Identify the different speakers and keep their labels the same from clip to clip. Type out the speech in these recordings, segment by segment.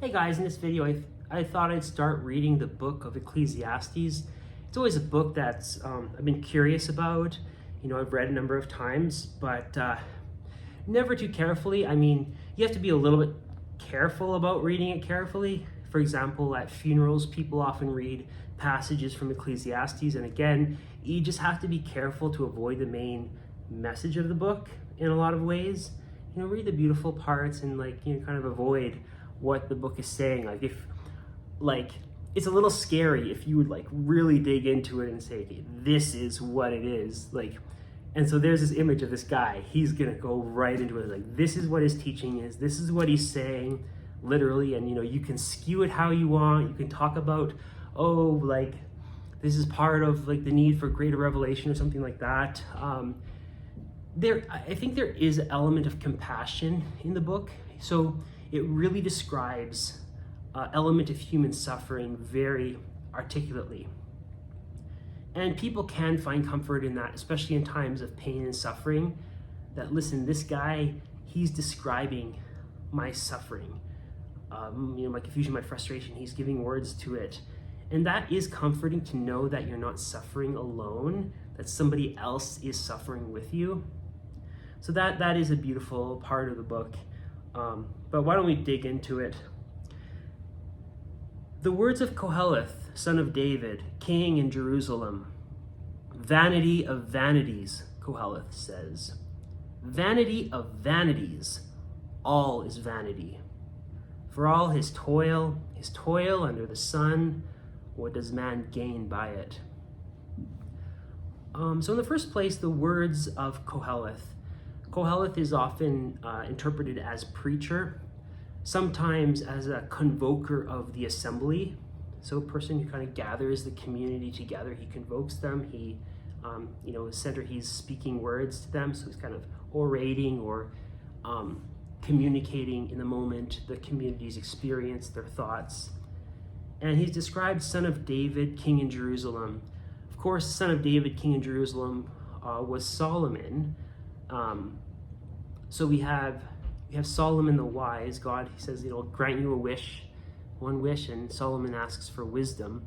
Speaker 1: Hey guys, in this video I thought I'd start reading the book of Ecclesiastes. It's always a book that's I've been curious about. I've read a number of times, but never too carefully. I mean, you have to be a little bit careful about reading it carefully. For example, at funerals, people often read passages from Ecclesiastes, and again, you just have to be careful to avoid the main message of the book in a lot of ways. Read the beautiful parts and kind of avoid what the book is saying. It's a little scary if you would really dig into it and say, okay, this is what it is. And so there's this image of this guy. He's gonna go right into it. This is what his teaching is. This is what he's saying, literally. And you can skew it how you want. You can talk about, this is part of the need for greater revelation or something like that. I think there is an element of compassion in the book. So it really describes an element of human suffering very articulately. And people can find comfort in that, especially in times of pain and suffering, that listen, this guy, he's describing my suffering, my confusion, my frustration, he's giving words to it. And that is comforting to know that you're not suffering alone, that somebody else is suffering with you. So that is a beautiful part of the book. But why don't we dig into it? The words of Koheleth, son of David, king in Jerusalem. Vanity of vanities, Koheleth says. Vanity of vanities, all is vanity. For all his toil under the sun, what does man gain by it? So in the first place, the words of Koheleth. Koheleth is often interpreted as preacher, sometimes as a convoker of the assembly. So a person who kind of gathers the community together, he convokes them, he, center, he's speaking words to them, so he's kind of orating or communicating in the moment the community's experience, their thoughts. And he's described son of David, king in Jerusalem. Of course, son of David, king in Jerusalem was Solomon. So we have Solomon the wise. God, he says, grant you one wish, and Solomon asks for wisdom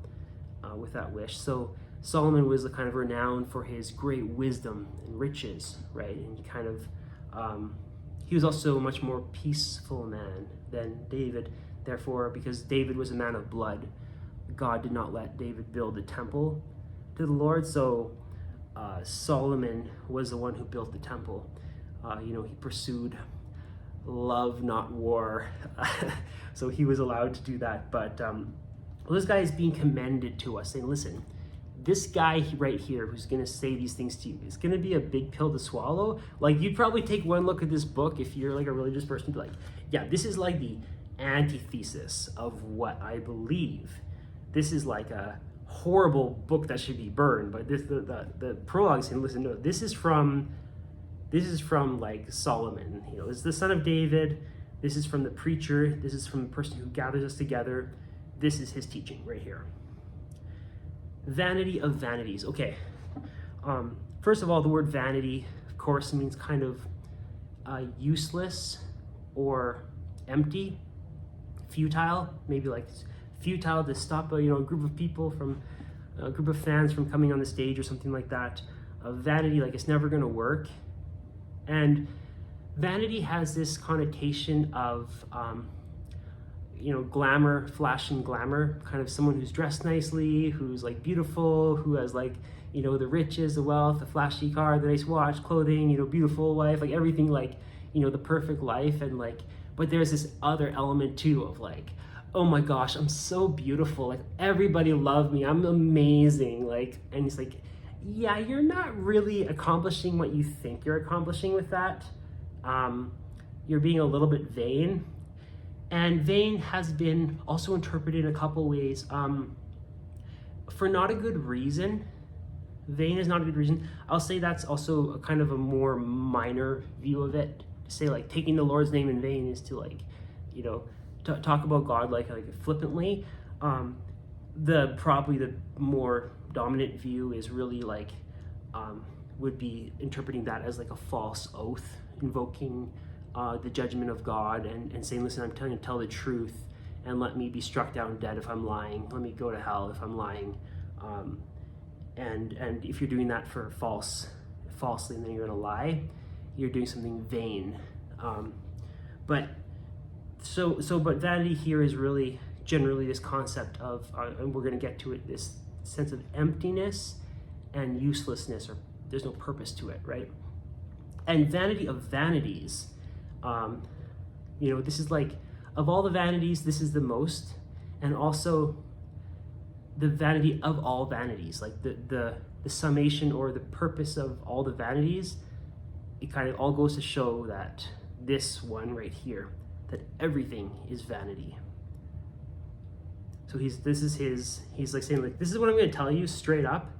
Speaker 1: with that wish. So Solomon was kind of renowned for his great wisdom and riches, right? And he was also a much more peaceful man than David. Therefore, because David was a man of blood, God did not let David build the temple to the Lord. So Solomon was the one who built the temple. He pursued love, not war. So he was allowed to do that. But this guy is being commended to us, saying, listen, this guy right here who's going to say these things to you is going to be a big pill to swallow. You'd probably take one look at this book if you're a religious person, be yeah, this is the antithesis of what I believe. This is a horrible book that should be burned. But the prologue saying, listen, no, this is from Solomon. This is the son of David. This is from the preacher. This is from the person who gathers us together. This is his teaching right here. Vanity of vanities. Okay. First of all, the word vanity, of course, means kind of useless or empty, futile. Maybe futile to stop a group of people from a group of fans from coming on the stage or something like that. Vanity, it's never going to work. And vanity has this connotation of, glamour, flash and glamour, kind of someone who's dressed nicely, who's beautiful, who has the riches, the wealth, the flashy car, the nice watch, clothing, beautiful wife, everything, the perfect life. And but there's this other element too of oh my gosh, I'm so beautiful. Everybody love me. I'm amazing. And it's yeah, you're not really accomplishing what you think you're accomplishing with that. You're being a little bit vain. And vain has been also interpreted in a couple ways. For not a good reason. Vain is not a good reason. I'll say that's also a kind of a more minor view of it. To say taking the Lord's name in vain is to talk about God flippantly. Probably the more dominant view is really would be interpreting that as a false oath, invoking the judgment of God and saying, listen, I'm telling you to tell the truth and let me be struck down dead if I'm lying. Let me go to hell if I'm lying. And if you're doing that for falsely, and then you're going to lie, you're doing something vain. But vanity here is really generally this concept of, and we're going to get to it, this sense of emptiness and uselessness, or there's no purpose to it, right? And vanity of vanities, this is like, of all the vanities, this is the most, and also the vanity of all vanities, like the summation or the purpose of all the vanities. It kind of all goes to show that this one right here, that everything is vanity. So he's like saying, like, this is what I'm going to tell you straight up.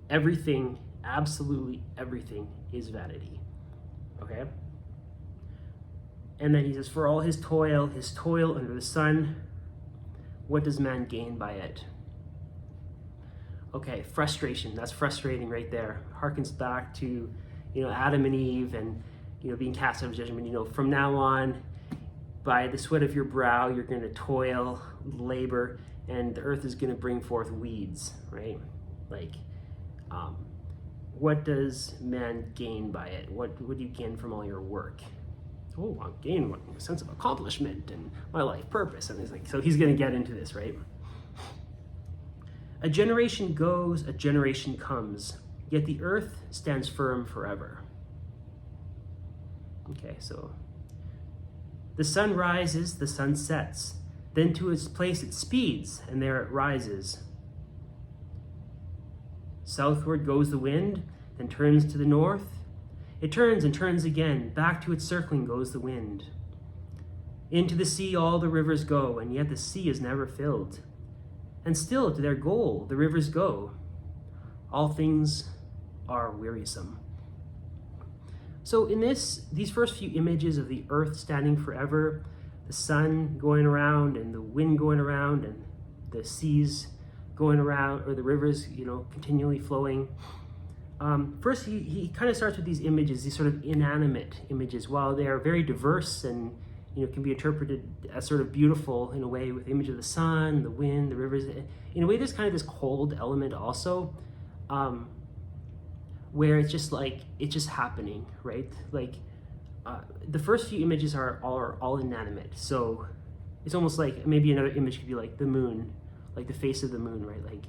Speaker 1: Everything, absolutely everything is vanity. Okay? And then he says, for all his toil under the sun, what does man gain by it? Okay, frustration. That's frustrating right there. Harkens back to, Adam and Eve and, being cast out of judgment. From now on, by the sweat of your brow, you're going to toil, labor, and the earth is going to bring forth weeds, right? Like, what does man gain by it? What do you gain from all your work? Oh, I'll gain a sense of accomplishment and my life purpose. And he's like, so he's going to get into this, right? A generation goes, a generation comes, yet the earth stands firm forever. Okay, so the sun rises, the sun sets, then to its place it speeds, and there it rises. Southward goes the wind, then turns to the north. It turns and turns again, back to its circling goes the wind. Into the sea all the rivers go, and yet the sea is never filled. And still to their goal the rivers go. All things are wearisome. So in these first few images of the earth standing forever, the sun going around and the wind going around and the seas going around, or the rivers, continually flowing. First, he kind of starts with these images, these sort of inanimate images. While they are very diverse and can be interpreted as sort of beautiful in a way, with the image of the sun, the wind, the rivers. In a way, there's kind of this cold element also, where it's just like, it's just happening, right? Like, the first few images are all inanimate. So it's almost like, maybe another image could be like the moon, like the face of the moon, right? Like,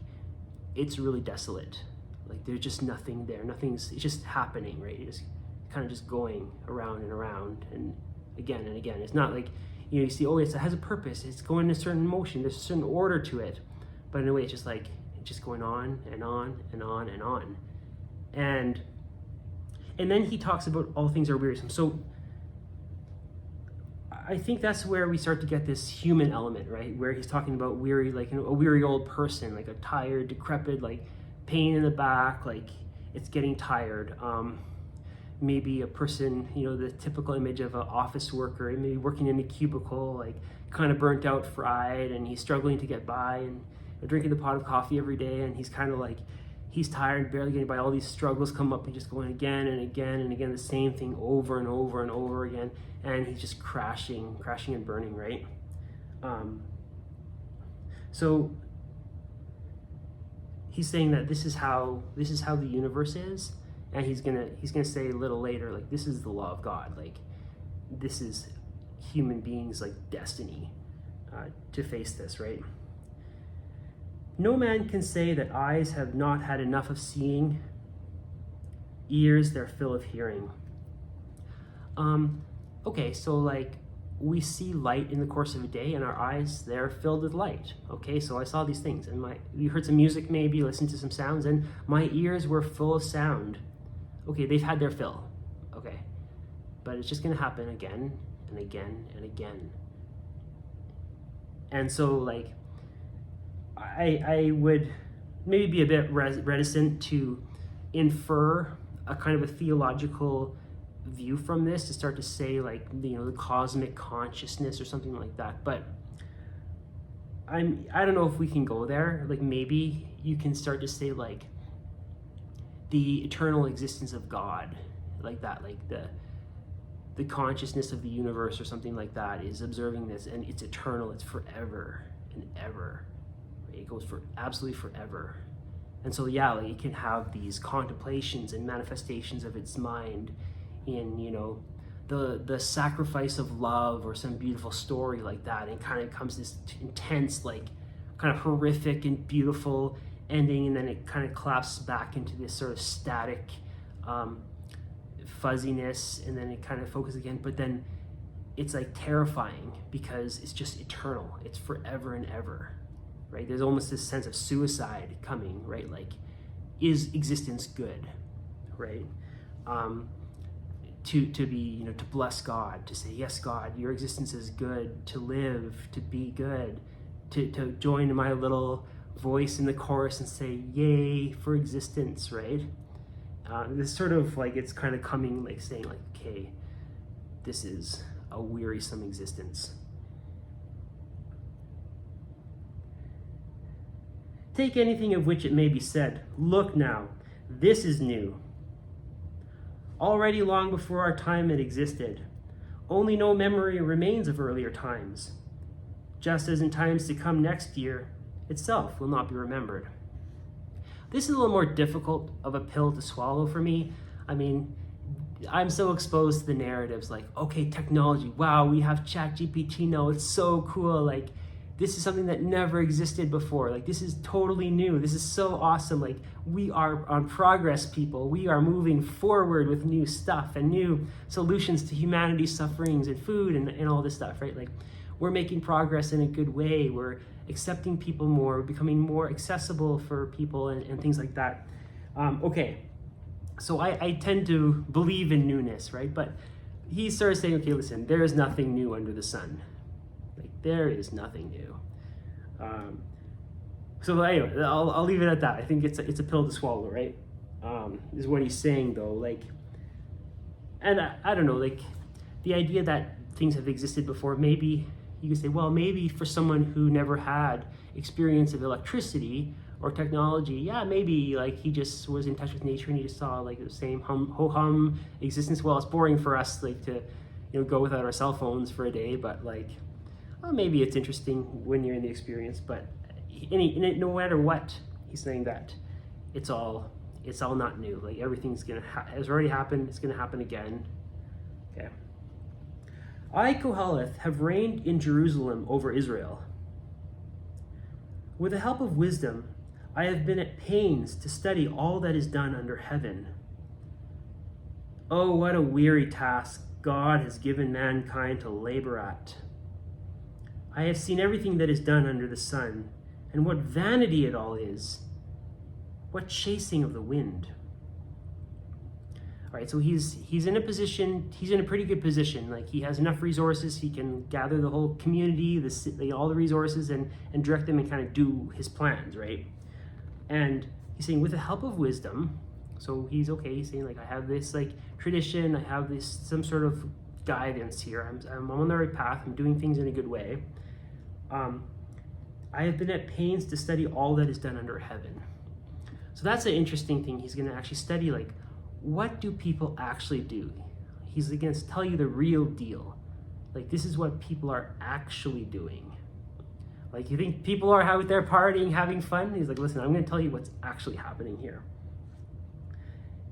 Speaker 1: it's really desolate. Like, there's just nothing there. It's just happening, right? It's kind of just going around and around and again and again. It's not like, you see, it has a purpose. It's going in a certain motion. There's a certain order to it. But in a way, it's just like, it's just going on and on and on and on. And then he talks about all things are wearisome. So I think that's where we start to get this human element, right? Where he's talking about weary, like a weary old person, like a tired, decrepit, like pain in the back, like it's getting tired. Maybe a person, the typical image of an office worker, maybe working in a cubicle, like kind of burnt out, fried, and he's struggling to get by and drinking the pot of coffee every day, and he's kind of like, he's tired, barely getting by. All these struggles come up and just going again and again and again, the same thing over and over and over again, and he's just crashing and burning, right? So he's saying that this is how the universe is, and he's gonna say a little later, like, this is the law of God, like this is human beings' like destiny to face this, right? No man can say that eyes have not had enough of seeing, ears their fill of hearing. Okay, so like we see light in the course of a day, and our eyes, they're filled with light. Okay, so I saw these things, and you heard some music, maybe listened to some sounds, and my ears were full of sound. Okay, they've had their fill. Okay, but it's just gonna happen again and again and again. And so like, I would maybe be a bit reticent to infer a kind of a theological view from this, to start to say like, the cosmic consciousness or something like that. But I don't know if we can go there. Like, maybe you can start to say like the eternal existence of God, like that, like the consciousness of the universe or something like that is observing this, and it's eternal, it's forever and ever. It goes for absolutely forever. And so yeah, like it can have these contemplations and manifestations of its mind in, you know, the sacrifice of love or some beautiful story like that, and kind of comes this intense, like kind of horrific and beautiful ending, and then it kind of collapses back into this sort of static fuzziness, and then it kind of focuses again, but then it's like terrifying because it's just eternal, it's forever and ever, right? There's almost this sense of suicide coming, right? Like, is existence good, right? To be, you know, to bless God, to say, yes, God, your existence is good, to live, to be good, to join my little voice in the chorus and say, yay for existence, right? This sort of like, it's kind of coming, like saying like, okay, this is a wearisome existence. Take anything of which it may be said, look now, this is new. Already long before our time it existed. Only no memory remains of earlier times. Just as in times to come next year, itself will not be remembered. This is a little more difficult of a pill to swallow for me. I mean, I'm so exposed to the narratives like, okay, technology, wow, we have ChatGPT now, it's so cool. Like, this is something that never existed before. Like, this is totally new. This is so awesome. Like, we are on progress, people. We are moving forward with new stuff and new solutions to humanity's sufferings and food and all this stuff, right? Like, we're making progress in a good way. We're accepting people more, we're becoming more accessible for people and things like that. Okay, so I tend to believe in newness, right? But he's sort of saying, okay, listen, there is nothing new under the sun. Like, there is nothing new. So anyway, I'll leave it at that. I think it's a pill to swallow, right? Is what he's saying though. Like, and I don't know, like the idea that things have existed before, maybe you could say, well, maybe for someone who never had experience of electricity or technology, yeah, maybe like he just was in touch with nature and he just saw like the same ho-hum existence. Well, it's boring for us like to, you know, go without our cell phones for a day, but like, well, maybe it's interesting when you're in the experience. But no matter what, he's saying that it's all not new. Like, everything's has already happened. It's gonna happen again. Okay. I, Koheleth, have reigned in Jerusalem over Israel. With the help of wisdom, I have been at pains to study all that is done under heaven. Oh, what a weary task God has given mankind to labor at. I have seen everything that is done under the sun, and what vanity it all is, what chasing of the wind. All right, so he's in a position, he's in a pretty good position. Like, he has enough resources, he can gather the whole community, all the resources, and direct them and kind of do his plans, right? And he's saying, with the help of wisdom, so he's okay, he's saying, like, I have this, like, tradition, I have this, some sort of guidance here, I'm on the right path, I'm doing things in a good way. I have been at pains to study all that is done under heaven. So that's an interesting thing. He's going to actually study, like, what do people actually do? He's going to tell you the real deal. Like, this is what people are actually doing. Like, you think people are out there partying, having fun? He's like, listen, I'm going to tell you what's actually happening here.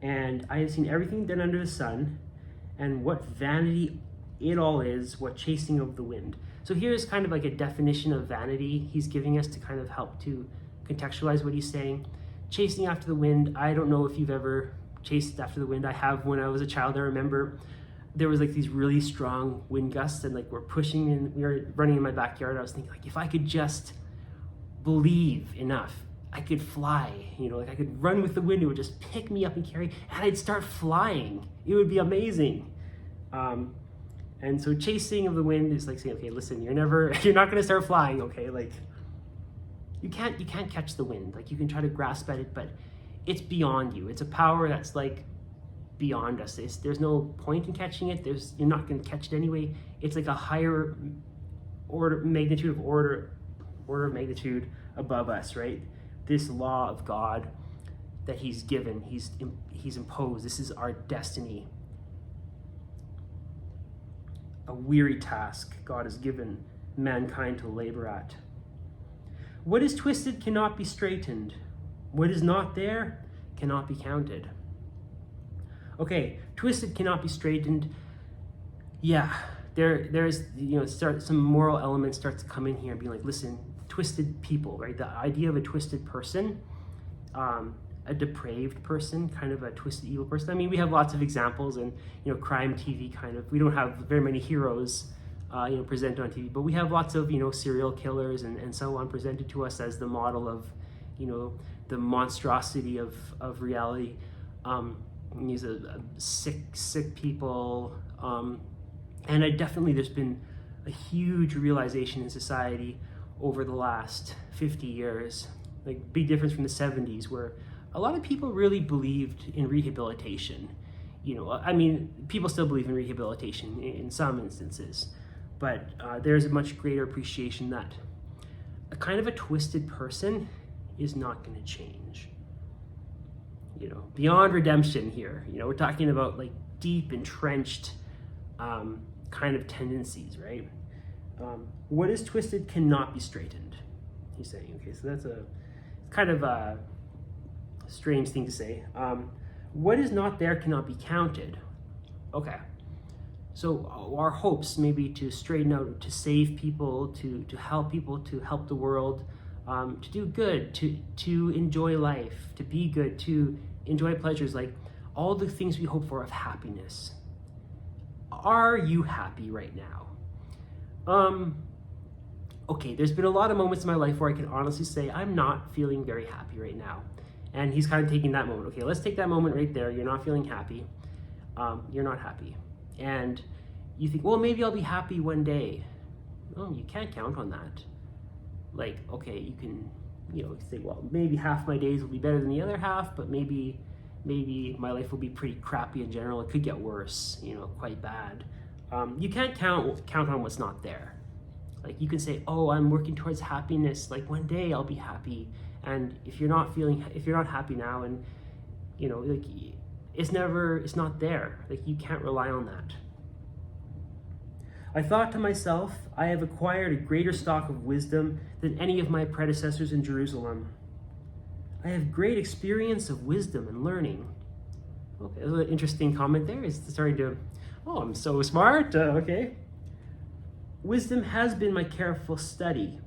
Speaker 1: And I have seen everything done under the sun, and what vanity it all is, what chasing of the wind. So here's kind of like a definition of vanity he's giving us to kind of help to contextualize what he's saying. Chasing after the wind, I don't know if you've ever chased after the wind. I have. When I was a child, I remember there was like these really strong wind gusts, and like we're pushing and we were running in my backyard. I was thinking, like, if I could just believe enough, I could fly, you know, like I could run with the wind, it would just pick me up and carry, and I'd start flying. It would be amazing. And so chasing of the wind is like saying, okay, listen, you're not gonna start flying, okay? Like, you can't catch the wind. Like, you can try to grasp at it, but it's beyond you. It's a power that's like beyond us. There's no point in catching it. You're not gonna catch it anyway. It's like a higher order of magnitude above us, right? This law of God that he's given, he's imposed. This is our destiny. a weary task God has given mankind to labor at. What is twisted cannot be straightened. What is not there cannot be counted. Okay, twisted cannot be straightened. Yeah, there's some moral element starts to come in here and be like, listen, twisted people, right? The idea of a twisted person, a depraved person, kind of a twisted evil person. I mean, we have lots of examples, and crime TV kind of. We don't have very many heroes, presented on TV, but we have lots of serial killers and so on presented to us as the model of, the monstrosity of reality. These are sick people, and there's been a huge realization in society over the last 50 years. Like, big difference from the 70s, where a lot of people really believed in rehabilitation. I mean, people still believe in rehabilitation in some instances, but there's a much greater appreciation that a kind of a twisted person is not going to change. Beyond redemption here, we're talking about like deep entrenched kind of tendencies, right? What is twisted cannot be straightened, he's saying. Okay, so that's a kind of a strange thing to say. What is not there cannot be counted. Okay, so our hopes maybe to straighten out, to save people, to help people, to help the world, to do good, to enjoy life, to be good, to enjoy pleasures, like all the things we hope for of happiness. Are you happy right now? Okay, there's been a lot of moments in my life where I can honestly say I'm not feeling very happy right now. And he's kind of taking that moment. Okay, let's take that moment right there. You're not feeling happy. You're not happy. And you think, well, maybe I'll be happy one day. No, you can't count on that. Like, okay, you can, say, well, maybe half my days will be better than the other half, but maybe my life will be pretty crappy in general. It could get worse, quite bad. You can't count on what's not there. Like, you can say, oh, I'm working towards happiness. Like, one day I'll be happy. And if you're not happy now, and like, it's not there. Like, you can't rely on that. I thought to myself, I have acquired a greater stock of wisdom than any of my predecessors in Jerusalem. I have great experience of wisdom and learning. Okay, that's an interesting comment there. It's starting to, oh, I'm so smart. Okay. Wisdom has been my careful study,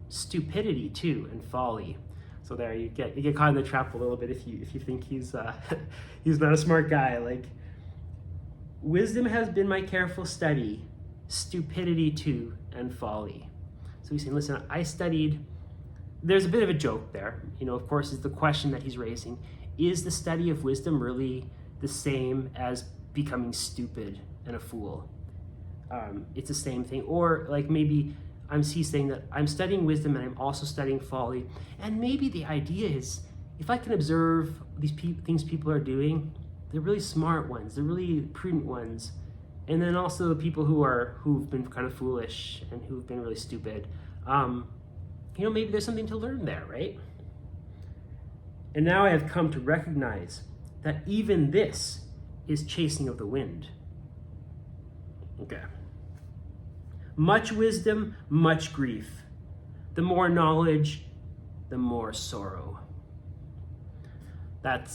Speaker 1: stupidity too, and folly. So there you get caught in the trap a little bit if you think he's he's not a smart guy. Like, wisdom has been my careful study, stupidity too, and folly. So he's saying, listen, I studied. There's a bit of a joke there, of course, is the question that he's raising. Is the study of wisdom really the same as becoming stupid and a fool? It's the same thing. Or like, maybe he's saying that I'm studying wisdom and I'm also studying folly. And maybe the idea is, if I can observe these things people are doing, they're really smart ones, they're really prudent ones. And then also the people who've been kind of foolish and who've been really stupid. Maybe there's something to learn there, right? And now I have come to recognize that even this is chasing of the wind. Okay. Much wisdom, much grief. The more knowledge, the more sorrow. That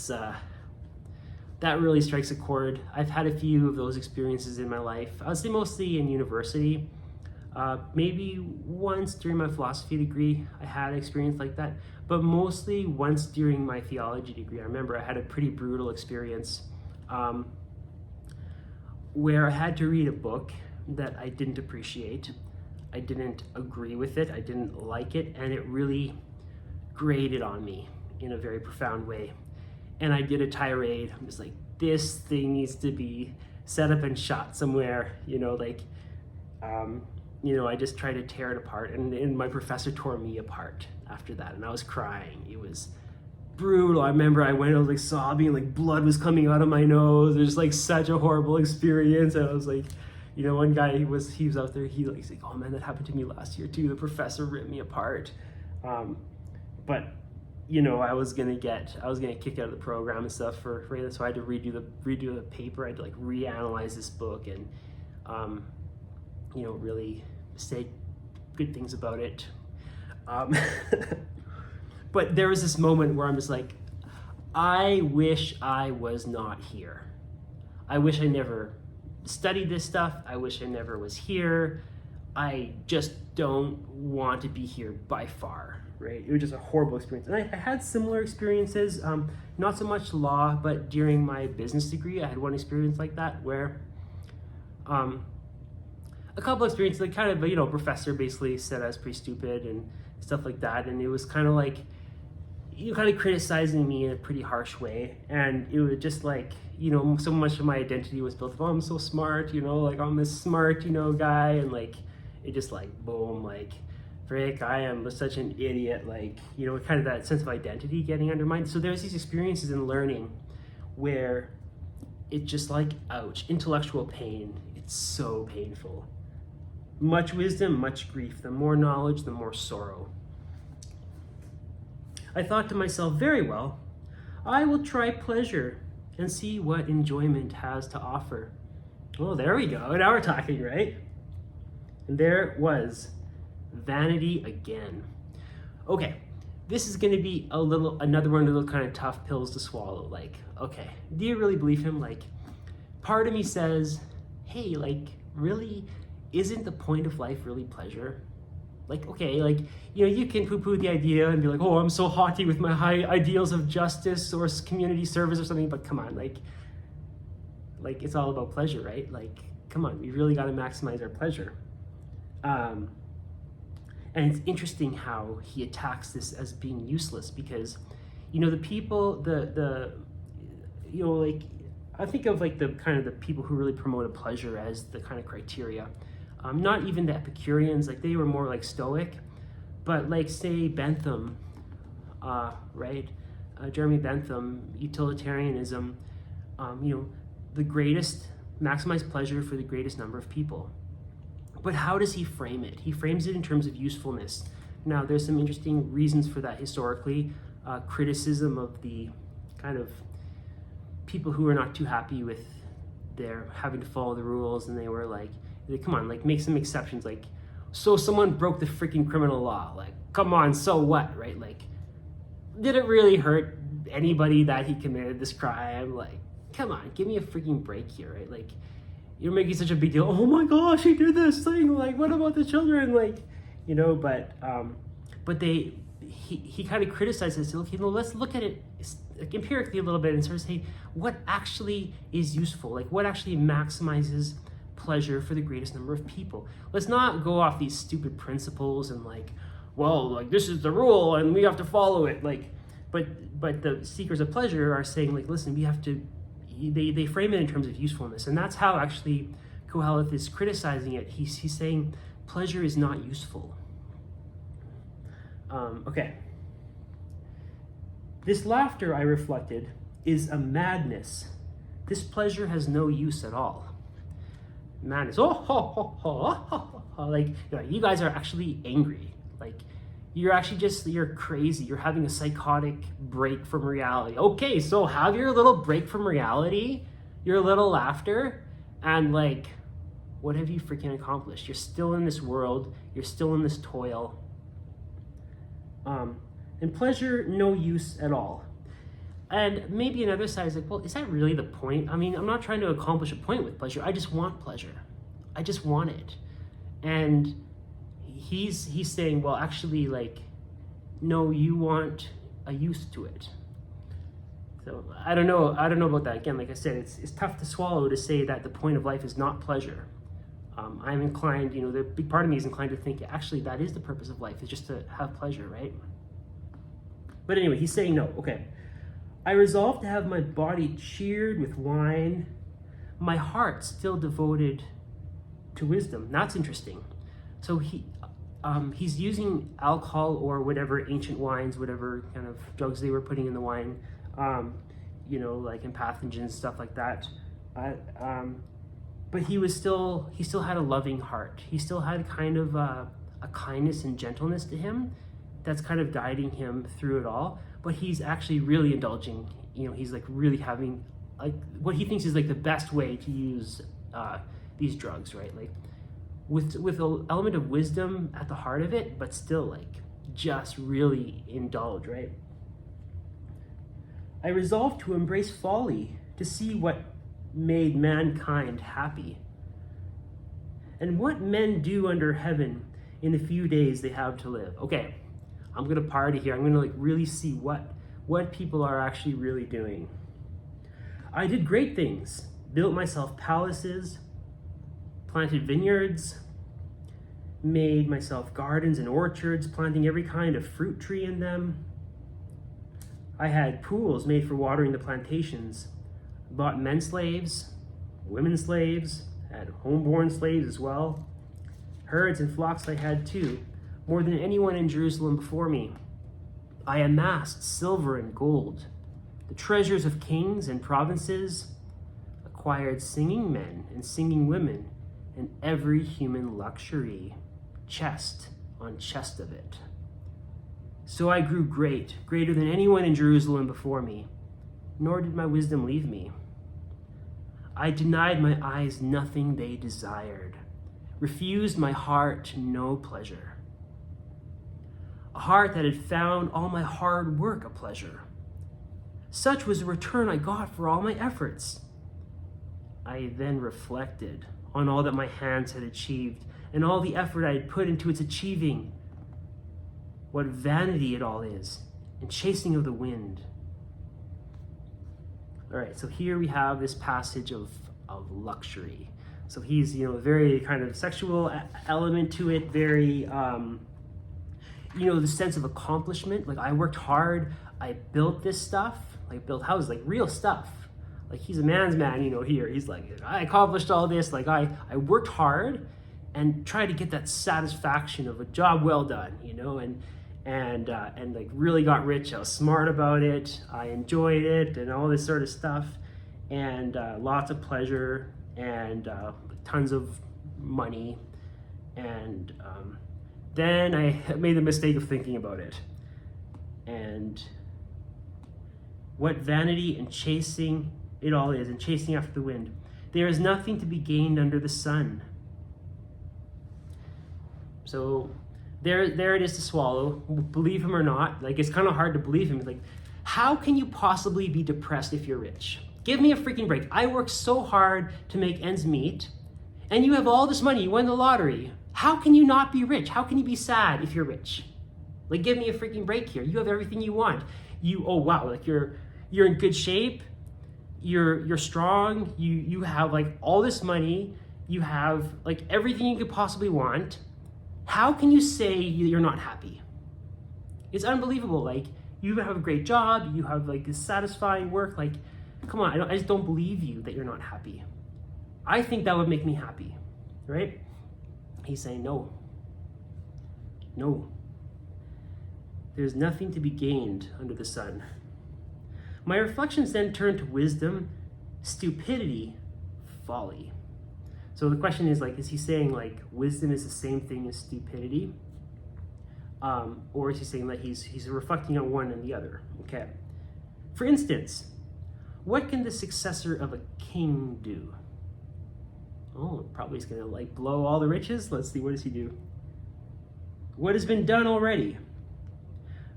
Speaker 1: really strikes a chord. I've had a few of those experiences in my life. I would say mostly in university. Maybe once during my philosophy degree, I had an experience like that, but mostly once during my theology degree. I remember I had a pretty brutal experience where I had to read a book that I didn't appreciate. I didn't agree with it. I didn't like it, and it really grated on me in a very profound way. And I did a tirade. I'm just like, this thing needs to be set up and shot somewhere, I just tried to tear it apart, and my professor tore me apart after that, and I was crying. It was brutal. I remember I went, I was like sobbing, like blood was coming out of my nose. It was like such a horrible experience, and I was like, one guy, he was out there, he's like, oh man, that happened to me last year too. The professor ripped me apart. But I was gonna get kicked out of the program and stuff for that, so I had to redo the paper. I had to like reanalyze this book, and really say good things about it. But there was this moment where I'm just like, I wish I was not here. I wish I never studied this stuff. I wish I never was here. I just don't want to be here by far, right? It was just a horrible experience. And I had similar experiences, not so much law, but during my business degree, I had one experience like that where a couple experiences, like kind of, a professor basically said I was pretty stupid and stuff like that. And it was kind of like, kind of criticizing me in a pretty harsh way. And it was just like, so much of my identity was built up, I'm so smart, like I'm this smart, guy. And like, it just like, boom, like, frick, I am such an idiot. Like, kind of that sense of identity getting undermined. So there's these experiences in learning where it's just like, ouch, intellectual pain. It's so painful. Much wisdom, much grief. The more knowledge, the more sorrow. I thought to myself, very well, I will try pleasure and see what enjoyment has to offer. Well, there we go. Now we're talking, right? And there it was, vanity again. Okay, this is going to be another one of those kind of tough pills to swallow. Like, okay, do you really believe him? Like, part of me says, hey, like, really, isn't the point of life really pleasure? Like, okay, like, you can poo-poo the idea and be like, oh, I'm so haughty with my high ideals of justice or community service or something, but come on, like it's all about pleasure, right? Like, come on, we really got to maximize our pleasure. And it's interesting how he attacks this as being useless because, the people, like, I think of like the kind of the people who really promoted pleasure as the kind of criteria. Not even the Epicureans, like they were more like Stoic, but like say Bentham, right? Jeremy Bentham, utilitarianism, the greatest, maximize pleasure for the greatest number of people. But how does he frame it? He frames it in terms of usefulness. Now, there's some interesting reasons for that historically. Criticism of the kind of people who are not too happy with their having to follow the rules, and they were like, come on, like make some exceptions. Like, so someone broke the freaking criminal law. Like, come on, so what, right? Like, did it really hurt anybody that he committed this crime? Like, come on, give me a freaking break here, right? Like, you're making such a big deal. Oh my gosh, he did this thing. Like, what about the children? Like, but he kind of criticizes. Okay, well, let's look at it like empirically a little bit and sort of say what actually is useful. Like, what actually maximizes pleasure for the greatest number of people. Let's not go off these stupid principles and like, well, like this is the rule and we have to follow it. Like, but the seekers of pleasure are saying like, listen, we have to. They frame it in terms of usefulness, and that's how actually Koheleth is criticizing it. He's saying pleasure is not useful. Okay. This laughter, I reflected, is a madness. This pleasure has no use at all. Madness. Like, you guys are actually angry. Like, you're crazy. You're having a psychotic break from reality. Okay, so have your little break from reality, your little laughter, and like, what have you freaking accomplished? You're still in this world. You're still in this toil. And pleasure, no use at all. And maybe another side is like, well, is that really the point? I mean, I'm not trying to accomplish a point with pleasure. I just want pleasure. I just want it. And he's saying, well, actually, like, no, you want a use to it. So I don't know about that. Again, like I said, it's tough to swallow to say that the point of life is not pleasure. I'm inclined, the big part of me is inclined to think, actually, that is the purpose of life, is just to have pleasure, right? But anyway, he's saying no. Okay. I resolved to have my body cheered with wine, my heart still devoted to wisdom. That's interesting. So he's using alcohol or whatever ancient wines, whatever kind of drugs they were putting in the wine, like in pathogens, stuff like that. But he still had a loving heart. He still had kind of a kindness and gentleness to him that's kind of guiding him through it all. But he's actually really indulging. He's like really having like what he thinks is like the best way to use these drugs, right? Like with an element of wisdom at the heart of it, but still like just really indulge, right? I resolved to embrace folly, to see what made mankind happy. And what men do under heaven in the few days they have to live. Okay, I'm gonna party here. I'm gonna like really see what people are actually really doing. I did great things, built myself palaces, planted vineyards, made myself gardens and orchards, planting every kind of fruit tree in them. I had pools made for watering the plantations, bought men slaves, women slaves, had homeborn slaves as well. Herds and flocks I had too, more than anyone in Jerusalem before me. I amassed silver and gold, the treasures of kings and provinces, acquired singing men and singing women, and every human luxury, chest on chest of it. So I grew great, greater than anyone in Jerusalem before me, nor did my wisdom leave me. I denied my eyes nothing they desired, refused my heart no pleasure. A heart that had found all my hard work a pleasure. Such was the return I got for all my efforts. I then reflected on all that my hands had achieved and all the effort I had put into its achieving. What vanity it all is, and chasing of the wind. All right, so here we have this passage of luxury. So he's, very kind of sexual element to it, very, the sense of accomplishment. Like, I worked hard, I built this stuff, like built houses, like real stuff. Like, he's a man's man, here. He's like, I accomplished all this, like I worked hard and tried to get that satisfaction of a job well done, and like really got rich. I was smart about it. I enjoyed it and all this sort of stuff, and lots of pleasure and tons of money. And then I made the mistake of thinking about it. And what vanity and chasing it all is, and chasing after the wind. There is nothing to be gained under the sun. So there it is to swallow. Believe him or not, like it's kind of hard to believe him. Like, how can you possibly be depressed if you're rich? Give me a freaking break. I worked so hard to make ends meet, and you have all this money. You won the lottery. How can you not be rich? How can you be sad if you're rich? Like, give me a freaking break here. You have everything you want. Like you're in good shape. You're strong. You have like all this money. You have like everything you could possibly want. How can you say you're not happy? It's unbelievable. Like, you have a great job, you have like this satisfying work. Like, come on, I just don't believe you that you're not happy. I think that would make me happy, right? He's saying no. There's nothing to be gained under the sun. My reflections then turn to wisdom, stupidity, folly. So the question is, like, is he saying like wisdom is the same thing as stupidity? Or is he saying that he's reflecting on one and the other? Okay. For instance, what can the successor of a king do? Oh, probably he's gonna like blow all the riches. Let's see, what does he do? What has been done already?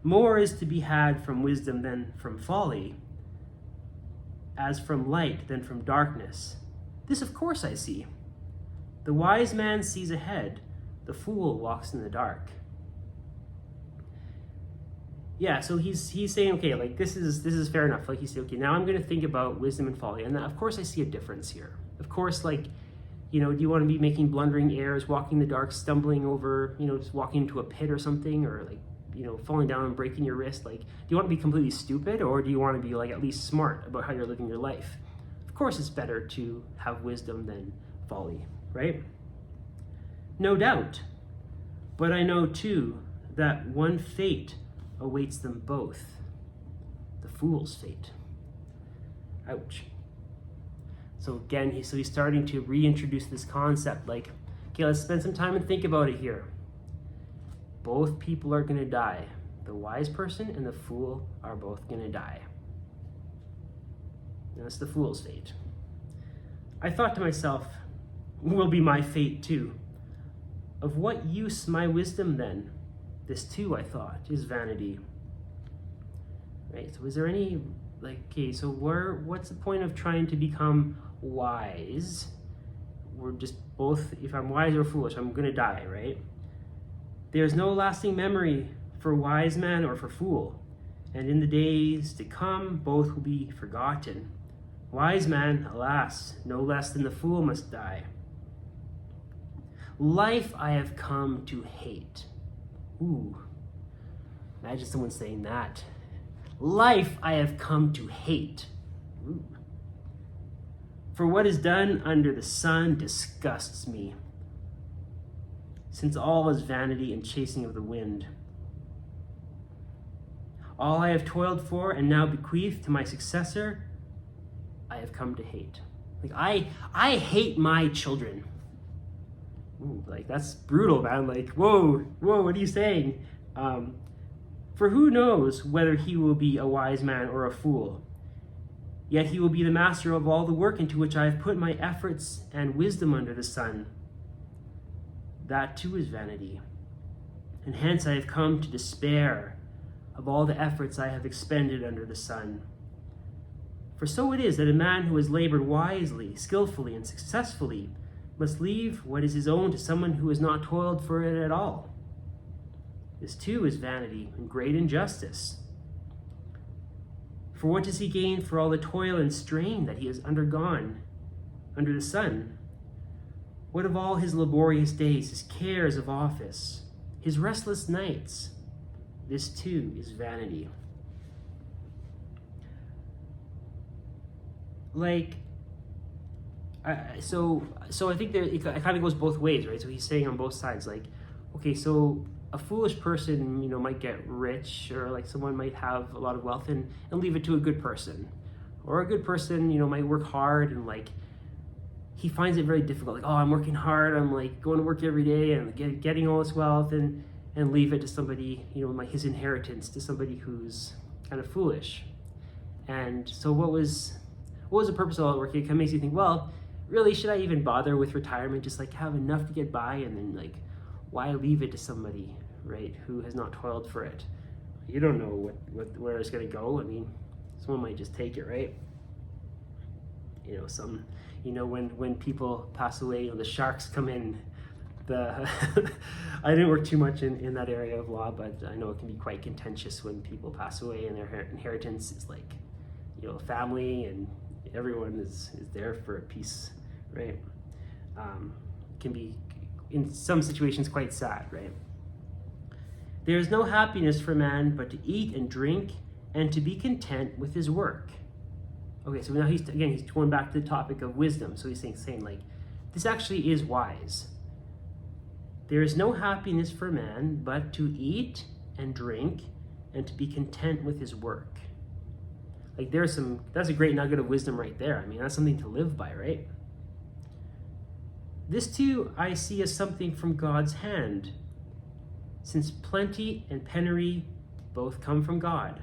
Speaker 1: More is to be had from wisdom than from folly, as from light than from darkness. This of course I see. The wise man sees ahead, the fool walks in the dark. Yeah, so he's saying, okay, like this is fair enough. Like, he said, okay, now I'm going to think about wisdom and folly, and of course I see a difference here. Of course, like, do you want to be making blundering errors, walking in the dark, stumbling over, just walking into a pit or something, or like, falling down and breaking your wrist? Like, do you want to be completely stupid, or do you want to be like at least smart about how you're living your life? Of course, it's better to have wisdom than folly, right? No doubt. But I know too that one fate awaits them both. The fool's fate. Ouch. So again, he's starting to reintroduce this concept, like, okay, let's spend some time and think about it here. Both people are gonna die. The wise person and the fool are both gonna die. And that's the fool's fate. I thought to myself, will be my fate too. Of what use my wisdom then? This too, I thought, is vanity. Right? So is there any, so what's the point of trying to become wise? We're just both, if I'm wise or foolish, I'm going to die, right? There's no lasting memory for wise man or for fool, and in the days to come, both will be forgotten. Wise man, alas, no less than the fool must die. Life I have come to hate. Ooh, imagine someone saying that. Life I have come to hate. Ooh. For what is done under the sun disgusts me, since all is vanity and chasing of the wind. All I have toiled for and now bequeathed to my successor, I have come to hate. I hate my children. Ooh, that's brutal, man. Whoa, what are you saying? For who knows whether he will be a wise man or a fool? Yet he will be the master of all the work into which I have put my efforts and wisdom under the sun. That too is vanity. And hence I have come to despair of all the efforts I have expended under the sun. For so it is that a man who has labored wisely, skillfully, and successfully must leave what is his own to someone who has not toiled for it at all. This too is vanity and great injustice. For what does he gain for all the toil and strain that he has undergone under the sun? What of all his laborious days, his cares of office, his restless nights? This too is vanity. So I think it kind of goes both ways, right? So he's saying on both sides, okay, so a foolish person, might get rich, or someone might have a lot of wealth and leave it to a good person. Or a good person, might work hard and he finds it very difficult. I'm working hard, I'm going to work every day and getting all this wealth and leave it to somebody, his inheritance to somebody who's kind of foolish. And so what was the purpose of all that work? It kind of makes you think, well, really, should I even bother with retirement? Just have enough to get by, and then why leave it to somebody, right, who has not toiled for it? You don't know where it's going to go. I mean, someone might just take it, right? When people pass away, the sharks come in. I didn't work too much in that area of law, but I know it can be quite contentious when people pass away and their inheritance is family and everyone is there for a piece, right? Can be in some situations quite sad, right? There is no happiness for man but to eat and drink and to be content with his work. Okay, so now he's going back to the topic of wisdom. So he's saying this actually is wise. There is no happiness for man but to eat and drink and to be content with his work. That's a great nugget of wisdom right there. I mean, that's something to live by, right? This too I see as something from God's hand, since plenty and penury both come from God.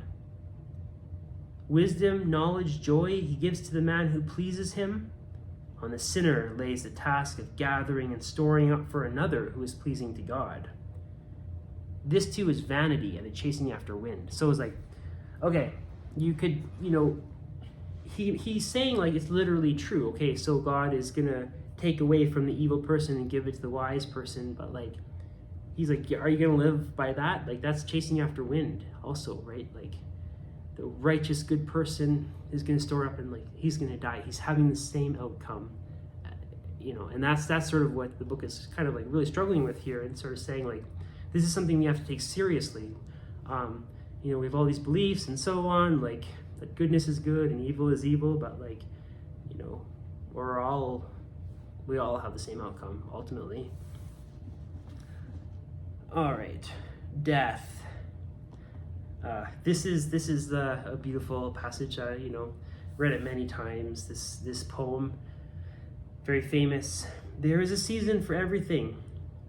Speaker 1: Wisdom, knowledge, joy he gives to the man who pleases him. On the sinner lays the task of gathering and storing up for another who is pleasing to God. This too is vanity and a chasing after wind. So it's okay, you could, he's saying it's literally true. Okay, so God is gonna take away from the evil person and give it to the wise person, but he's are you gonna live by that? That's chasing after wind also, right? The righteous good person is gonna store up and he's gonna die. He's having the same outcome, and that's sort of what the book is kind of really struggling with here, and sort of saying this is something we have to take seriously. We have all these beliefs and so on, that goodness is good and evil is evil, but we all have the same outcome ultimately. All right, death. This is a beautiful passage. Read it many times. This poem, very famous. There is a season for everything,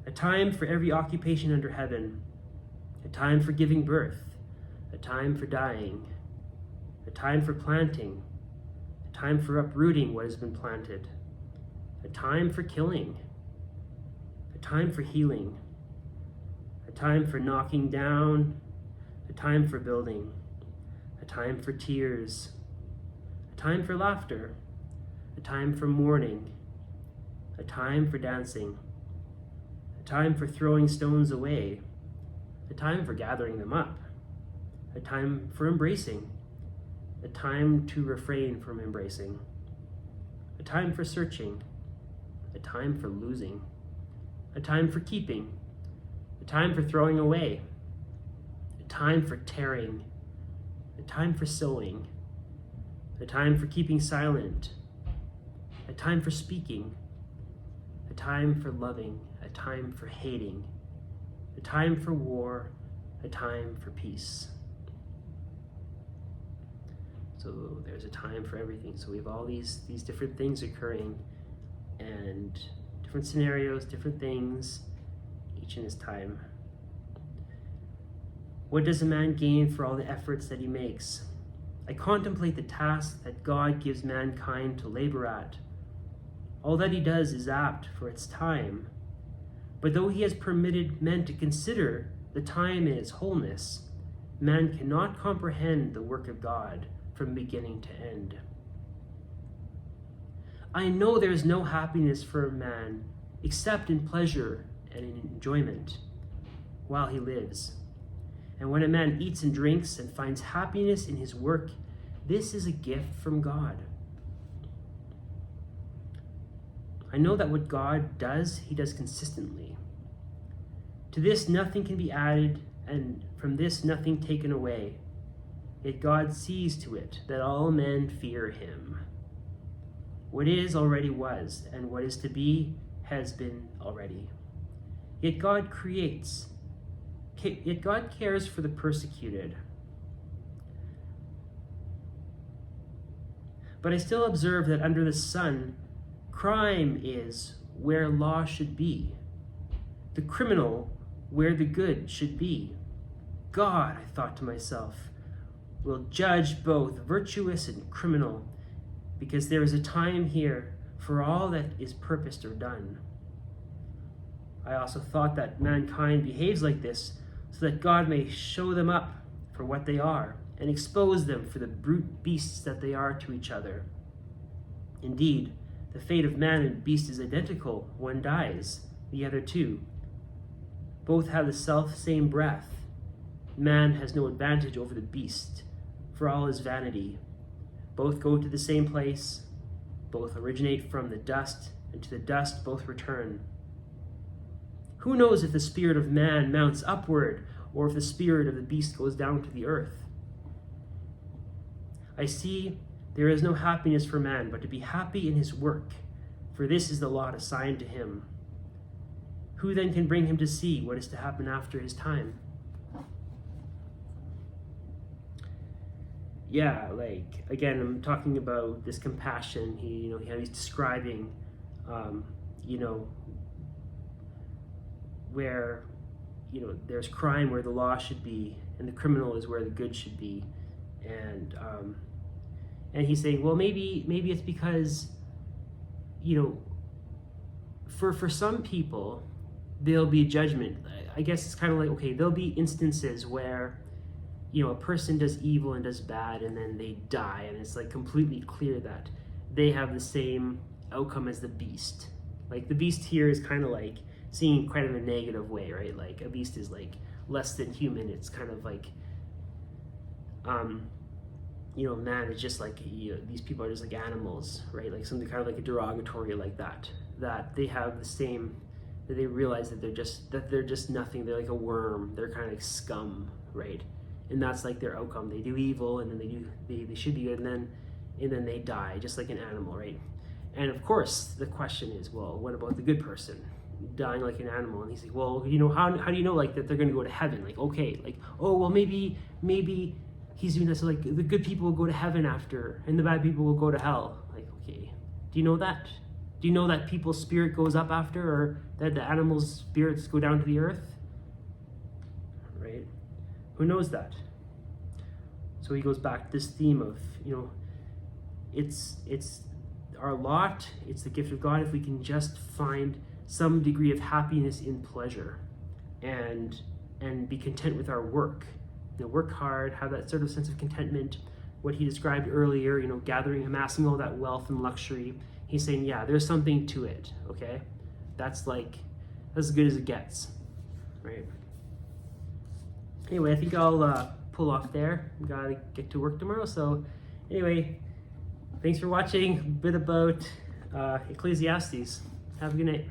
Speaker 1: a time for every occupation under heaven, a time for giving birth, a time for dying, a time for planting, a time for uprooting what has been planted, a time for killing, a time for healing, a time for knocking down, a time for building, a time for tears, a time for laughter, a time for mourning, a time for dancing, a time for throwing stones away, a time for gathering them up, a time for embracing, a time to refrain from embracing, a time for searching, a time for losing, a time for keeping, a time for throwing away, a time for tearing, a time for sowing, a time for keeping silent, a time for speaking, a time for loving, a time for hating, a time for war, a time for peace. So there's a time for everything. So we have all these different things occurring, and different scenarios, different things, each in its time. What does a man gain for all the efforts that he makes? I contemplate the task that God gives mankind to labor at. All that he does is apt for its time. But though he has permitted men to consider the time in its wholeness, man cannot comprehend the work of God from beginning to end. I know there is no happiness for a man except in pleasure and in enjoyment while he lives. And when a man eats and drinks and finds happiness in his work, this is a gift from God. I know that what God does, he does consistently. To this nothing can be added, and from this nothing taken away. Yet God sees to it that all men fear him. What is already was, and what is to be has been already. Yet God creates. Yet God cares for the persecuted. But I still observe that under the sun, crime is where law should be, the criminal where the good should be. God, I thought to myself, will judge both virtuous and criminal, because there is a time here for all that is purposed or done. I also thought that mankind behaves like this so that God may show them up for what they are and expose them for the brute beasts that they are to each other. Indeed, the fate of man and beast is identical. One dies, the other too. Both have the self-same breath. Man has no advantage over the beast, for all is vanity. Both go to the same place. Both originate from the dust, and to the dust both return. Who knows if the spirit of man mounts upward, or if the spirit of the beast goes down to the earth? I see there is no happiness for man, but to be happy in his work, for this is the lot assigned to him. Who then can bring him to see what is to happen after his time? Yeah, like, again, I'm talking about this compassion. He's describing, where, there's crime where the law should be, and the criminal is where the good should be. And he's saying, well, maybe it's because, for some people, there'll be judgment. I guess it's kind of like, okay, there'll be instances where, a person does evil and does bad, and then they die, and it's like completely clear that they have the same outcome as the beast. Like, the beast here is kind of like seen quite in a negative way, right? Like, a beast is like less than human. It's kind of like, man is just like, these people are just like animals, right? Like something kind of like a derogatory like that they have the same, that they realize that they're just nothing. They're like a worm. They're kind of like scum, right? And that's like their outcome. They do evil, and then they should be good, and then they die, just like an animal, right? And of course, the question is, well, what about the good person dying like an animal? And he's like, well, how do you know like that they're going to go to heaven? Like, okay, like, oh, well, maybe he's doing this, like the good people will go to heaven after, and the bad people will go to hell. Like, okay, do you know that? Do you know that people's spirit goes up after, or that the animals' spirits go down to the earth? Right? Who knows that? So he goes back to this theme of, it's our lot, it's the gift of God if we can just find some degree of happiness in pleasure, and be content with our work. Work hard, have that sort of sense of contentment. What he described earlier, gathering, amassing all that wealth and luxury. He's saying, yeah, there's something to it. Okay, that's as good as it gets, right? Anyway, I think I'll pull off there. Gotta get to work tomorrow. So anyway, thanks for watching a bit about Ecclesiastes. Have a good night.